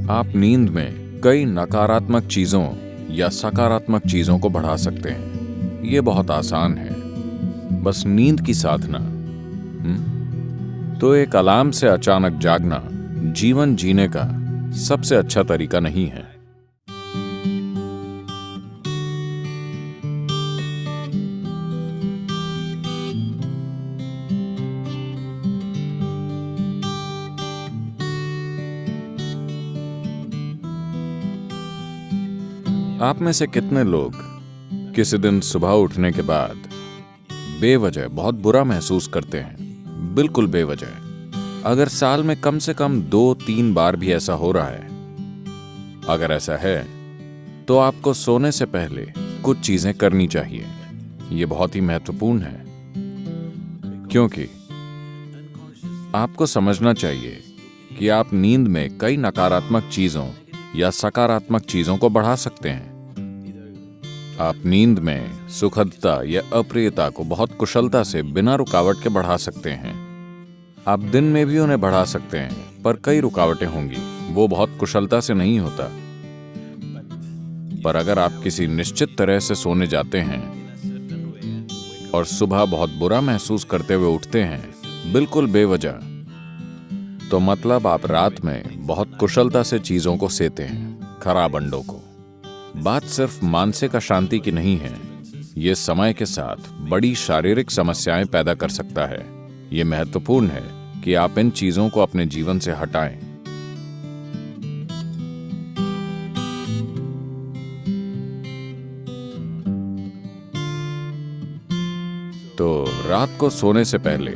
आप नींद में कई नकारात्मक चीजों या सकारात्मक चीजों को बढ़ा सकते हैं। ये बहुत आसान है, बस नींद की साधना। तो एक अलार्म से अचानक जागना जीवन जीने का सबसे अच्छा तरीका नहीं है। आप में से कितने लोग किसी दिन सुबह उठने के बाद बेवजह बहुत बुरा महसूस करते हैं? बिल्कुल बेवजह। अगर साल में कम से कम 2-3 बार भी ऐसा हो रहा है, अगर ऐसा है तो आपको सोने से पहले कुछ चीजें करनी चाहिए। ये बहुत ही महत्वपूर्ण है, क्योंकि आपको समझना चाहिए कि आप नींद में कई नकारात्मक चीजों या सकारात्मक चीजों को बढ़ा सकते हैं। आप नींद में सुखदता या अप्रियता को बहुत कुशलता से बिना रुकावट के बढ़ा सकते हैं। आप दिन में भी उन्हें बढ़ा सकते हैं, पर कई रुकावटें होंगी, वो बहुत कुशलता से नहीं होता। पर अगर आप किसी निश्चित तरह से सोने जाते हैं और सुबह बहुत बुरा महसूस करते हुए उठते हैं, बिल्कुल बेवजह, तो मतलब आप रात में बहुत कुशलता से चीजों को सेते हैं, खराब अंडों को। बात सिर्फ मानसिक अशांति की नहीं है, ये समय के साथ बड़ी शारीरिक समस्याएं पैदा कर सकता है। ये महत्वपूर्ण है कि आप इन चीजों को अपने जीवन से हटाएं। तो रात को सोने से पहले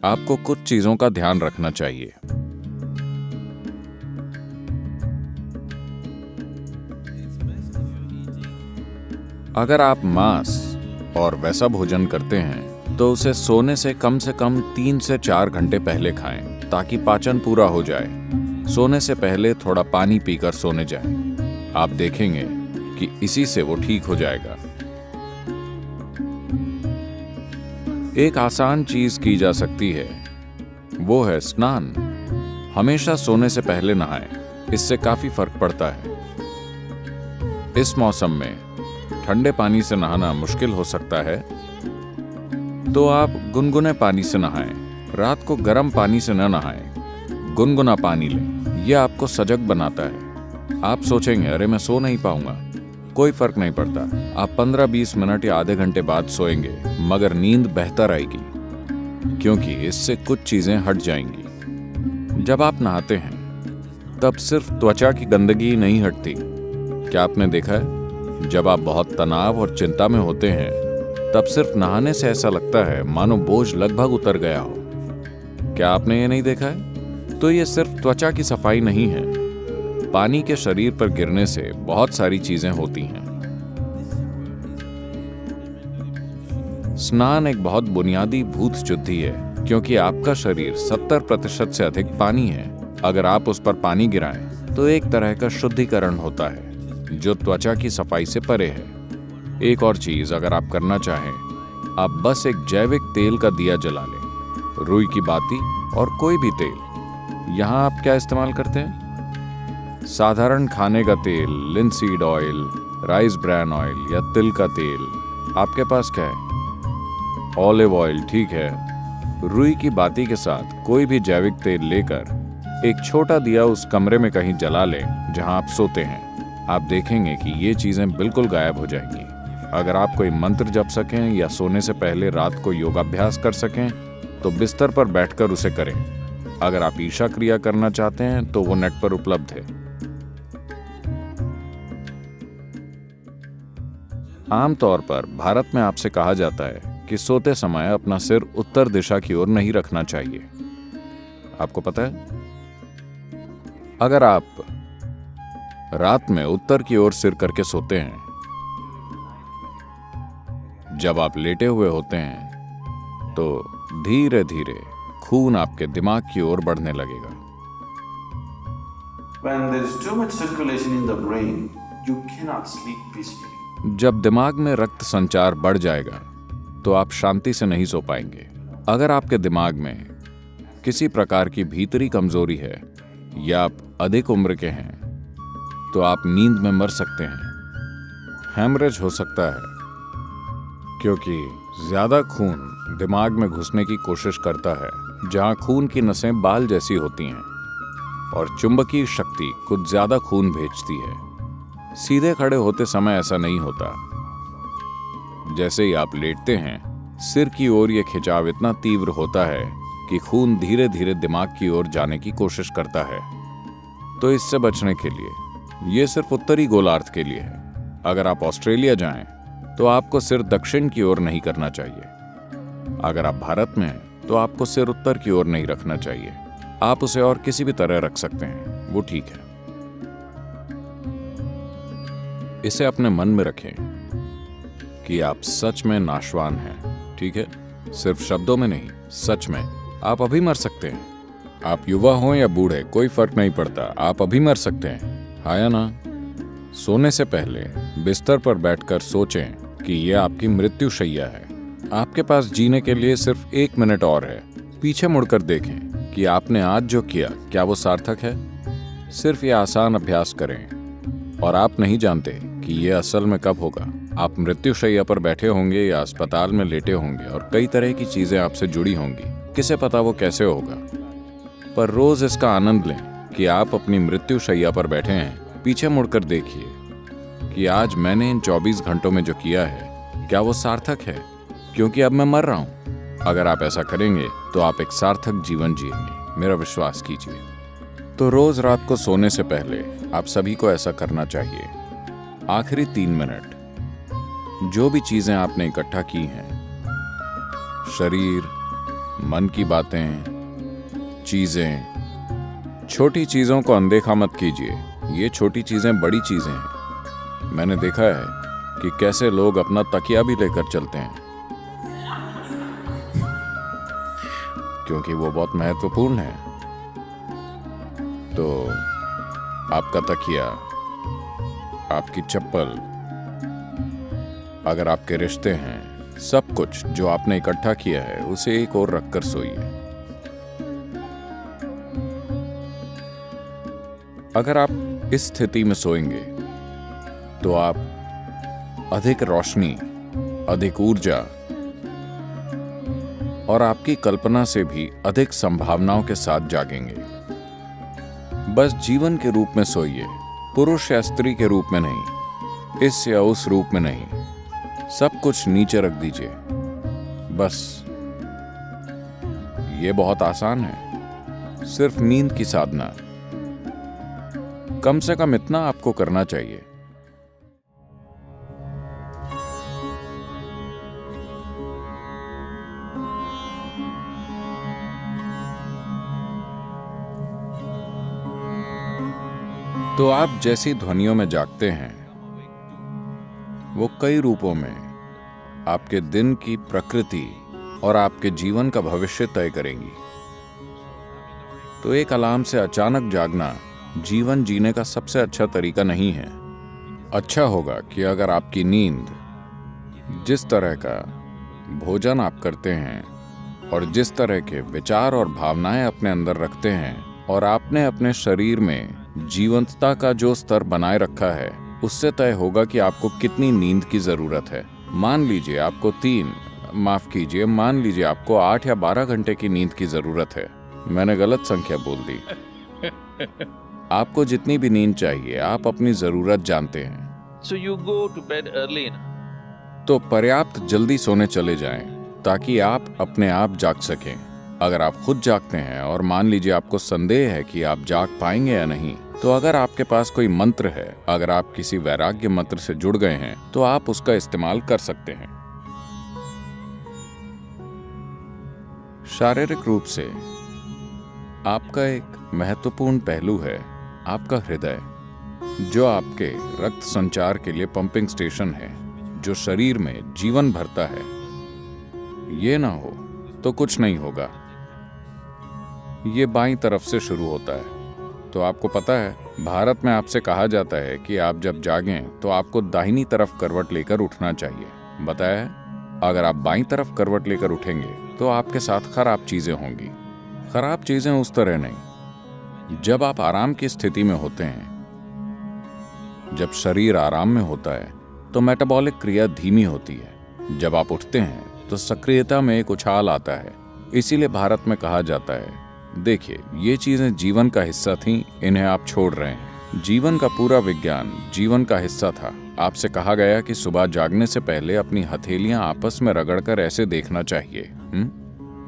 आपको कुछ चीजों का ध्यान रखना चाहिए। अगर आप मांस और वैसा भोजन करते हैं तो उसे सोने से कम 3 से 4 घंटे पहले खाएं, ताकि पाचन पूरा हो जाए। सोने से पहले थोड़ा पानी पीकर सोने जाएं। आप देखेंगे कि इसी से वो ठीक हो जाएगा। एक आसान चीज की जा सकती है, वो है स्नान। हमेशा सोने से पहले नहाएं, इससे काफी फर्क पड़ता है। इस मौसम में ठंडे पानी से नहाना मुश्किल हो सकता है, तो आप गुनगुने पानी से नहाएं। रात को गर्म पानी से न नहाएं, गुनगुना पानी लें। यह आपको सजग बनाता है। आप सोचेंगे, अरे मैं सो नहीं पाऊंगा। कोई फर्क नहीं पड़ता। आप 15-20 मिनट या आधे घंटे बाद सोएंगे, मगर नींद बेहतर आएगी, क्योंकि इससे कुछ चीजें हट जाएंगी। जब आप नहाते हैं तब सिर्फ त्वचा की गंदगी नहीं हटती। क्या आपने देखा है, जब आप बहुत तनाव और चिंता में होते हैं तब सिर्फ नहाने से ऐसा लगता है मानो बोझ लगभग उतर गया हो। क्या आपने ये नहीं देखा है? तो ये सिर्फ त्वचा की सफाई नहीं है, पानी के शरीर पर गिरने से बहुत सारी चीजें होती हैं। स्नान एक बहुत बुनियादी भूत शुद्धि है, क्योंकि आपका शरीर 70% से अधिक पानी है। अगर आप उस पर पानी गिराएं तो एक तरह का शुद्धिकरण होता है, जो त्वचा की सफाई से परे है। एक और चीज अगर आप करना चाहें, आप बस एक जैविक तेल का दिया जला लें, रुई की बाती और कोई भी तेल। यहां आप क्या इस्तेमाल करते हैं? साधारण खाने का तेल, linseed oil, rice bran oil या तिल का तेल। आपके पास क्या है? ऑलिव ऑयल, ठीक है। रुई की बाती के साथ कोई भी जैविक तेल लेकर एक छोटा दिया उस कमरे में कहीं जला लें जहां आप सोते हैं। आप देखेंगे कि ये चीजें बिल्कुल गायब हो जाएंगी। अगर आप कोई मंत्र जप सकें या सोने से पहले रात को योगाभ्यास कर सकें तो बिस्तर पर बैठकर उसे करें। अगर आप ईशा क्रिया करना चाहते हैं तो वो नेट पर उपलब्ध है। आमतौर पर भारत में आपसे कहा जाता है कि सोते समय अपना सिर उत्तर दिशा की ओर नहीं रखना चाहिए। आपको पता है, अगर आप रात में उत्तर की ओर सिर करके सोते हैं, जब आप लेटे हुए होते हैं तो धीरे धीरे खून आपके दिमाग की ओर बढ़ने लगेगा। When there is too much circulation in the brain, you cannot sleep peacefully. जब दिमाग में रक्त संचार बढ़ जाएगा तो आप शांति से नहीं सो पाएंगे। अगर आपके दिमाग में किसी प्रकार की भीतरी कमजोरी है या आप अधिक उम्र के हैं तो आप नींद में मर सकते हैं। हेमरेज हो सकता है क्योंकि ज्यादा खून दिमाग में घुसने की कोशिश करता है, जहां खून की नसें बाल जैसी होती हैं और चुंबकीय शक्ति कुछ ज्यादा खून भेजती है। सीधे खड़े होते समय ऐसा नहीं होता। जैसे ही आप लेटते हैं, सिर की ओर यह खिंचाव इतना तीव्र होता है कि खून धीरे धीरे दिमाग की ओर जाने की कोशिश करता है। तो इससे बचने के लिए, यह सिर्फ उत्तरी गोलार्ध के लिए है। अगर आप ऑस्ट्रेलिया जाएं तो आपको सिर दक्षिण की ओर नहीं करना चाहिए। अगर आप भारत में हैं तो आपको सिर उत्तर की ओर नहीं रखना चाहिए। आप उसे और किसी भी तरह रख सकते हैं, वो ठीक है। इसे अपने मन में रखें कि आप सच में नाशवान हैं, ठीक है? सिर्फ शब्दों में नहीं, सच में। आप अभी मर सकते हैं। आप युवा हो या बूढ़े, कोई फर्क नहीं पड़ता, आप अभी मर सकते हैं, हाँ या ना? सोने से पहले बिस्तर पर बैठकर सोचें कि यह आपकी मृत्युशैया है। आपके पास जीने के लिए सिर्फ 1 मिनट और है। पीछे मुड़कर देखें कि आपने आज जो किया, क्या वो सार्थक है? सिर्फ ये आसान अभ्यास करें और आप नहीं जानते कि यह असल में कब होगा। आप मृत्युशैया पर बैठे होंगे या अस्पताल में लेटे होंगे और कई तरह की चीजें आपसे जुड़ी होंगी। किसे पता वो कैसे होगा? पर रोज इसका आनंद लें कि आप अपनी मृत्युशैया पर बैठे हैं। पीछे मुड़कर देखिए कि आज मैंने इन 24 घंटों में जो किया है, क्या वो सार्थक है? क्योंकि अब मैं मर रहा हूं। अगर आप ऐसा करेंगे तो आप एक सार्थक जीवन जिएंगे, मेरा विश्वास कीजिए। तो रोज रात को सोने से पहले आप सभी को ऐसा करना चाहिए। आखिरी 3 मिनट, जो भी चीजें आपने इकट्ठा की हैं, शरीर, मन की बातें, चीजें, छोटी चीजों को अनदेखा मत कीजिए। ये छोटी चीजें बड़ी चीजें हैं। मैंने देखा है कि कैसे लोग अपना तकिया भी लेकर चलते हैं क्योंकि वो बहुत महत्वपूर्ण है। तो आपका तकिया, आपकी चप्पल, अगर आपके रिश्ते हैं, सब कुछ जो आपने इकट्ठा किया है, उसे एक ओर रखकर सोइए। अगर आप इस स्थिति में सोएंगे तो आप अधिक रोशनी, अधिक ऊर्जा और आपकी कल्पना से भी अधिक संभावनाओं के साथ जागेंगे। बस जीवन के रूप में सोइए, पुरुष या स्त्री के रूप में नहीं, इस या उस रूप में नहीं। सब कुछ नीचे रख दीजिए। बस ये बहुत आसान है, सिर्फ नींद की साधना। कम से कम इतना आपको करना चाहिए। तो आप जैसी ध्वनियों में जागते हैं, वो कई रूपों में आपके दिन की प्रकृति और आपके जीवन का भविष्य तय करेंगी। तो एक अलार्म से अचानक जागना जीवन जीने का सबसे अच्छा तरीका नहीं है। अच्छा होगा कि अगर आपकी नींद, जिस तरह का भोजन आप करते हैं और जिस तरह के विचार और भावनाएं अपने अंदर रखते हैं और आपने अपने शरीर में जीवंतता का जो स्तर बनाए रखा है, उससे तय होगा कि आपको कितनी नींद की जरूरत है। मान लीजिए आपको 8 या 12 घंटे की नींद की जरूरत है। मैंने गलत संख्या बोल दी। आपको जितनी भी नींद चाहिए, आप अपनी जरूरत जानते हैं। So you go to bed early ना? तो पर्याप्त जल्दी सोने चले जाएं ताकि आप अपने आप जाग सकें। अगर आप खुद जागते हैं और मान लीजिए आपको संदेह है कि आप जाग पाएंगे या नहीं, तो अगर आपके पास कोई मंत्र है, अगर आप किसी वैराग्य मंत्र से जुड़ गए हैं, तो आप उसका इस्तेमाल कर सकते हैं। शारीरिक रूप से आपका एक महत्वपूर्ण पहलू है आपका हृदय, जो आपके रक्त संचार के लिए पंपिंग स्टेशन है, जो शरीर में जीवन भरता है। ये ना हो तो कुछ नहीं होगा। ये बाईं तरफ से शुरू होता है। तो आपको पता है, भारत में आपसे कहा जाता है कि आप जब जागें तो आपको दाहिनी तरफ करवट लेकर उठना चाहिए। बताया है, अगर आप बाईं तरफ करवट लेकर उठेंगे तो आपके साथ खराब चीजें होंगी। खराब चीजें उस तरह नहीं, जब आप आराम की स्थिति में होते हैं, जब शरीर आराम में होता है, तो मेटाबॉलिक क्रिया धीमी होती है। जब आप उठते हैं तो सक्रियता में एक उछाल आता है। इसीलिए भारत में कहा जाता है, देखिए ये चीजें जीवन का हिस्सा थीं, इन्हें आप छोड़ रहे हैं। जीवन का पूरा विज्ञान जीवन का हिस्सा था। आपसे कहा गया कि सुबह जागने से पहले अपनी हथेलियां आपस में रगड़कर ऐसे देखना चाहिए।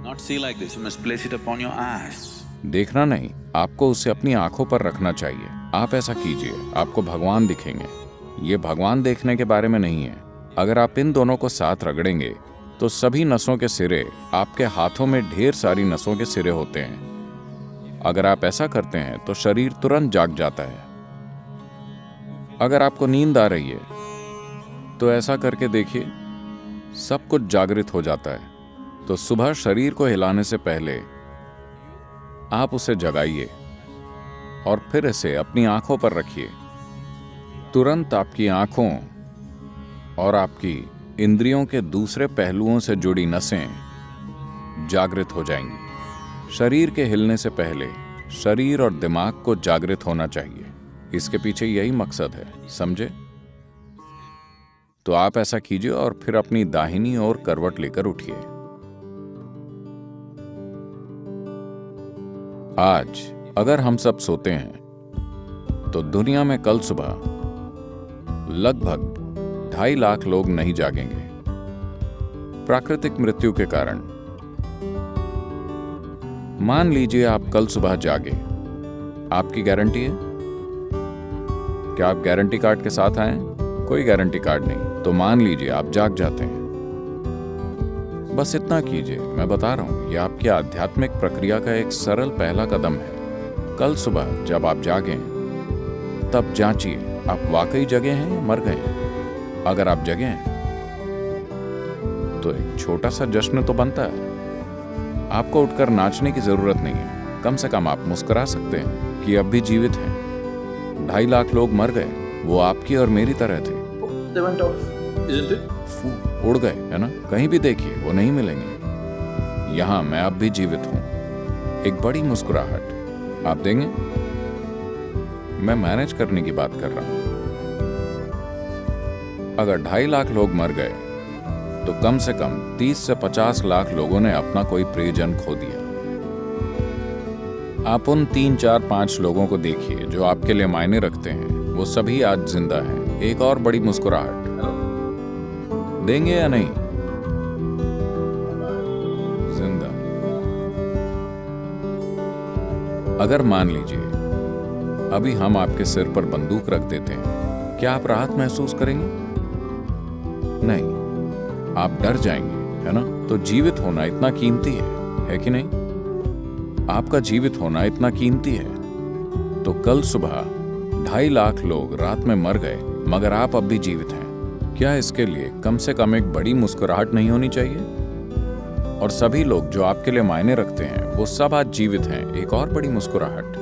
Not see like this. You must place it upon your eyes. देखना नहीं, आपको उसे अपनी आंखों पर रखना चाहिए। आप ऐसा कीजिए, आपको भगवान दिखेंगे। ये भगवान देखने के बारे में नहीं है। अगर आप इन दोनों को साथ रगड़ेंगे तो सभी नसों के सिरे, आपके हाथों में ढेर सारी नसों के सिरे होते हैं। अगर आप ऐसा करते हैं तो शरीर तुरंत जाग जाता है। अगर आपको नींद आ रही है तो ऐसा करके देखिए, सब कुछ जागृत हो जाता है। तो सुबह शरीर को हिलाने से पहले आप उसे जगाइए और फिर इसे अपनी आंखों पर रखिए। तुरंत आपकी आंखों और आपकी इंद्रियों के दूसरे पहलुओं से जुड़ी नसें जागृत हो जाएंगी। शरीर के हिलने से पहले शरीर और दिमाग को जागृत होना चाहिए। इसके पीछे यही मकसद है, समझे? तो आप ऐसा कीजिए और फिर अपनी दाहिनी ओर करवट लेकर उठिए। आज अगर हम सब सोते हैं तो दुनिया में कल सुबह लगभग 2.5 लाख लोग नहीं जागेंगे प्राकृतिक मृत्यु के कारण। मान लीजिए आप कल सुबह जागे, आपकी गारंटी है? क्या आप गारंटी कार्ड के साथ आए? कोई गारंटी कार्ड नहीं। तो मान लीजिए आप जाग जाते हैं। बस इतना कीजिए, मैं बता रहा हूं, यह आपकी आध्यात्मिक प्रक्रिया का एक सरल पहला कदम है। कल सुबह जब आप जागें तब जांचिए आप वाकई जगे हैं या मर गए। अगर आप जगे हैं तो एक छोटा सा जश्न तो बनता है। आपको उठकर नाचने की जरूरत नहीं है, कम से कम आप मुस्कुरा सकते हैं कि अब भी जीवित हैं। 2.5 लाख लोग मर गए, वो आपकी और मेरी तरह थे। They went off, isn't it? उड़ गए, है ना? कहीं भी देखिए वो नहीं मिलेंगे। यहां मैं अब भी जीवित हूं। एक बड़ी मुस्कुराहट आप देंगे? मैं मैनेज करने की बात कर रहा हूं। अगर 2.5 लाख लोग मर गए तो कम से कम 30 से 50 लाख लोगों ने अपना कोई प्रियजन खो दिया। आप उन 3, 4, 5 लोगों को देखिए जो आपके लिए मायने रखते हैं, वो सभी आज जिंदा हैं। एक और बड़ी मुस्कुराहट देंगे या नहीं? जिंदा। अगर मान लीजिए अभी हम आपके सिर पर बंदूक रख देते हैं, क्या आप राहत महसूस करेंगे? नहीं, आप डर जाएंगे, है ना? तो जीवित होना इतना कीमती है कि नहीं? आपका जीवित होना इतना कीमती है। तो कल सुबह 2.5 लाख लोग रात में मर गए, मगर आप अब भी जीवित हैं। क्या इसके लिए कम से कम एक बड़ी मुस्कुराहट नहीं होनी चाहिए? और सभी लोग जो आपके लिए मायने रखते हैं, वो सब आज जीवित हैं। एक और बड़ी मुस्कुराहट।